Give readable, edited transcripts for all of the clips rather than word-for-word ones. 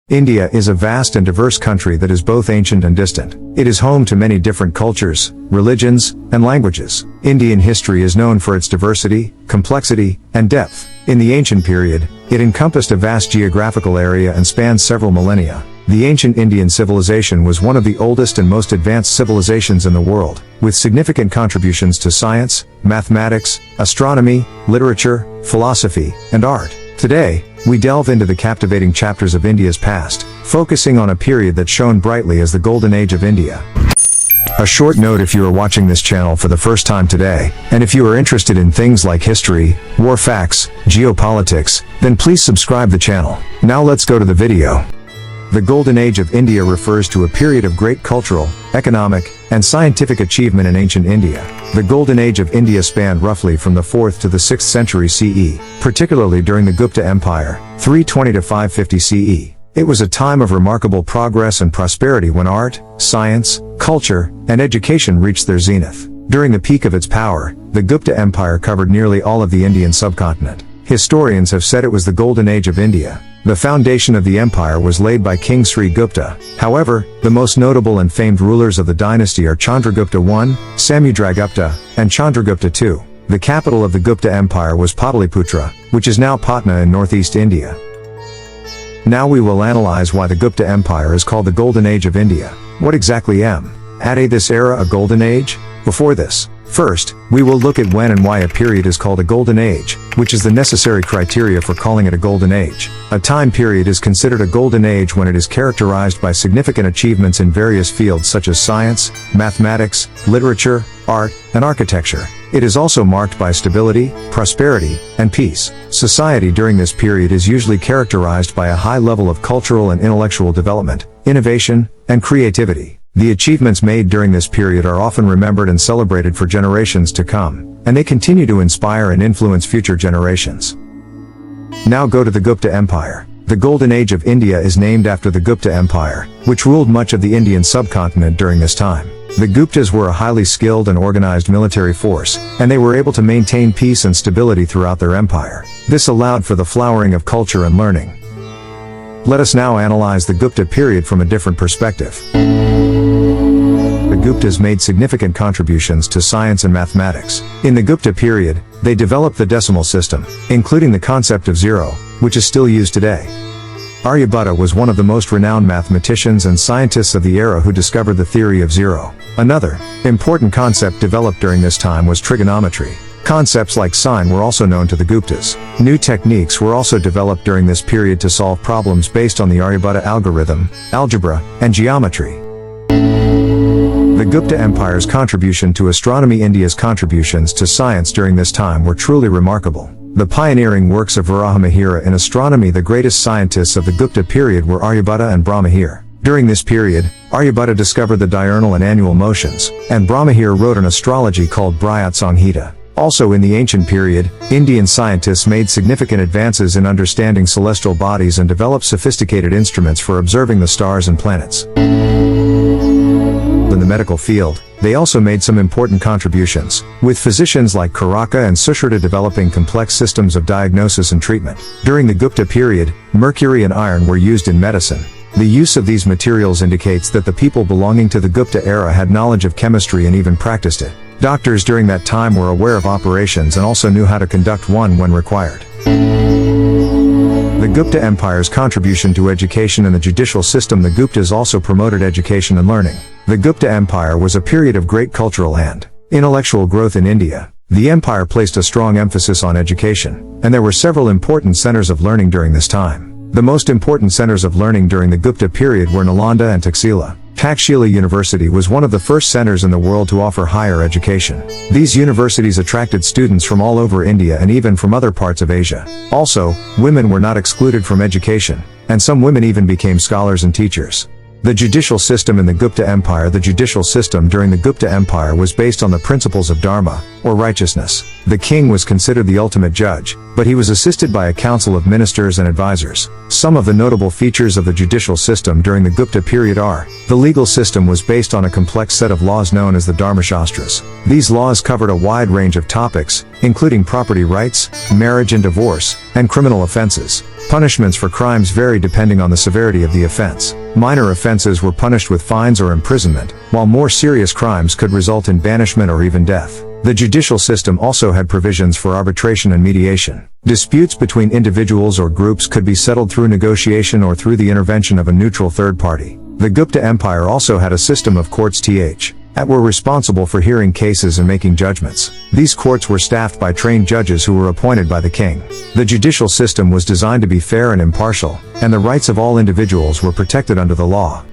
India is a vast and diverse country that is both ancient and distant. It is home to many different cultures, religions, and languages. Indian history is known for its diversity, complexity, and depth. In the ancient period, it encompassed a vast geographical area and spanned several millennia. The ancient Indian civilization was one of the oldest and most advanced civilizations in the world, with significant contributions to science, mathematics, astronomy, literature, philosophy, and art. Today, we delve into the captivating chapters of India's past, focusing on a period that shone brightly as the Golden Age of India. A short note if you are watching this channel for the first time today, and if you are interested in things like history, war facts, geopolitics, then please subscribe the channel. Now let's go to the video. The Golden Age of India refers to a period of great cultural, economic, and scientific achievement in ancient India. The Golden Age of India spanned roughly from the 4th to the 6th century CE, particularly during the Gupta Empire, 320 to 550 CE. It was a time of remarkable progress and prosperity when art, science, culture, and education reached their zenith. During the peak of its power, the Gupta Empire covered nearly all of the Indian subcontinent. Historians have said it was the Golden Age of India. The foundation of the empire was laid by King Sri Gupta. However, the most notable and famed rulers of the dynasty are Chandragupta I, Samudragupta, and Chandragupta II. The capital of the Gupta Empire was Pataliputra, which is now Patna in northeast India. Now we will analyze why the Gupta Empire is called the Golden Age of India. What exactly made this era a golden age? Before this, first, we will look at when and why a period is called a golden age, which is the necessary criteria for calling it a golden age. A time period is considered a golden age when it is characterized by significant achievements in various fields such as science, mathematics, literature, art, and architecture. It is also marked by stability, prosperity, and peace. Society during this period is usually characterized by a high level of cultural and intellectual development, innovation, and creativity. The achievements made during this period are often remembered and celebrated for generations to come, and they continue to inspire and influence future generations. Now go to the Gupta Empire. The Golden Age of India is named after the Gupta Empire, which ruled much of the Indian subcontinent during this time. The Guptas were a highly skilled and organized military force, and they were able to maintain peace and stability throughout their empire. This allowed for the flowering of culture and learning. Let us now analyze the Gupta period from a different perspective. The Guptas made significant contributions to science and mathematics. In the Gupta period, they developed the decimal system, including the concept of zero, which is still used today. Aryabhatta was one of the most renowned mathematicians and scientists of the era who discovered the theory of zero. Another important concept developed during this time was trigonometry. Concepts like sine were also known to the Guptas. New techniques were also developed during this period to solve problems based on the Aryabhatta algorithm, algebra, and geometry. The Gupta Empire's contribution to astronomy. India's contributions to science during this time were truly remarkable. The pioneering works of Varahamihira in astronomy. The greatest scientists of the Gupta period were Aryabhatta and Brahmahir. During this period, Aryabhatta discovered the diurnal and annual motions, and Brahmahir wrote an astrology called Brihat Samhita. Also in the ancient period, Indian scientists made significant advances in understanding celestial bodies and developed sophisticated instruments for observing the stars and planets. In the medical field, they also made some important contributions, with physicians like Karaka and Sushruta developing complex systems of diagnosis and treatment. During the Gupta period, mercury and iron were used in medicine. The use of these materials indicates that the people belonging to the Gupta era had knowledge of chemistry and even practiced it. Doctors during that time were aware of operations and also knew how to conduct one when required. The Gupta Empire's contribution to education and the judicial system. The Guptas also promoted education and learning. The Gupta Empire was a period of great cultural and intellectual growth in India. The empire placed a strong emphasis on education, and there were several important centers of learning during this time. The most important centers of learning during the Gupta period were Nalanda and Taxila. Takshila University was one of the first centers in the world to offer higher education. These universities attracted students from all over India and even from other parts of Asia. Also, women were not excluded from education, and some women even became scholars and teachers. The judicial system in the Gupta Empire. The judicial system during the Gupta Empire was based on the principles of dharma, or righteousness. The king was considered the ultimate judge, but he was assisted by a council of ministers and advisors. Some of the notable features of the judicial system during the Gupta period are: the legal system was based on a complex set of laws known as the Dharmashastras. These laws covered a wide range of topics, including property rights, marriage and divorce, and criminal offenses. Punishments for crimes vary depending on the severity of the offense. Minor offenses were punished with fines or imprisonment, while more serious crimes could result in banishment or even death. The judicial system also had provisions for arbitration and mediation. Disputes between individuals or groups could be settled through negotiation or through the intervention of a neutral third party. The Gupta Empire also had a system of courts that were responsible for hearing cases and making judgments. These courts were staffed by trained judges who were appointed by the king. The judicial system was designed to be fair and impartial, and the rights of all individuals were protected under the law.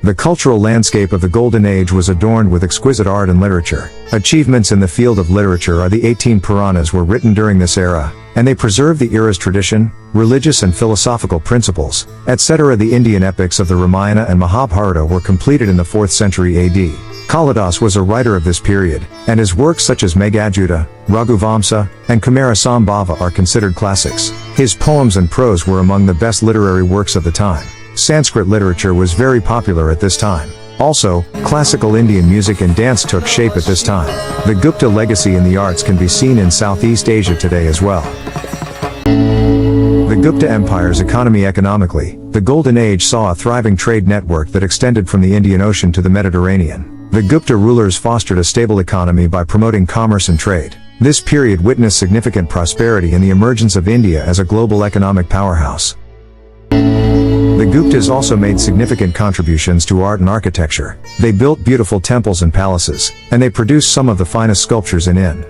The cultural landscape of the Golden Age was adorned with exquisite art and literature. Achievements in the field of literature are the 18 Puranas were written during this era, and they preserve the era's tradition, religious and philosophical principles, etc. The Indian epics of the Ramayana and Mahabharata were completed in the 4th century AD. Kalidas was a writer of this period, and his works such as Meghajuta, Raghuvamsa, and Kumara Sambhava are considered classics. His poems and prose were among the best literary works of the time. Sanskrit literature was very popular at this time. Also, classical Indian music and dance took shape at this time. The Gupta legacy in the arts can be seen in Southeast Asia today as well. The Gupta Empire's economy. Economically, the Golden Age saw a thriving trade network that extended from the Indian Ocean to the Mediterranean. The Gupta rulers fostered a stable economy by promoting commerce and trade. This period witnessed significant prosperity and the emergence of India as a global economic powerhouse. The Guptas also made significant contributions to art and architecture. They built beautiful temples and palaces, and they produced some of the finest sculptures in India.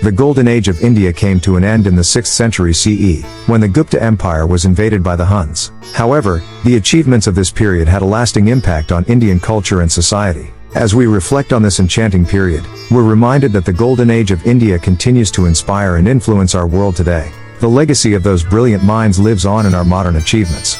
The Golden Age of India came to an end in the 6th century CE, when the Gupta Empire was invaded by the Huns. However, the achievements of this period had a lasting impact on Indian culture and society. As we reflect on this enchanting period, we're reminded that the Golden Age of India continues to inspire and influence our world today. The legacy of those brilliant minds lives on in our modern achievements.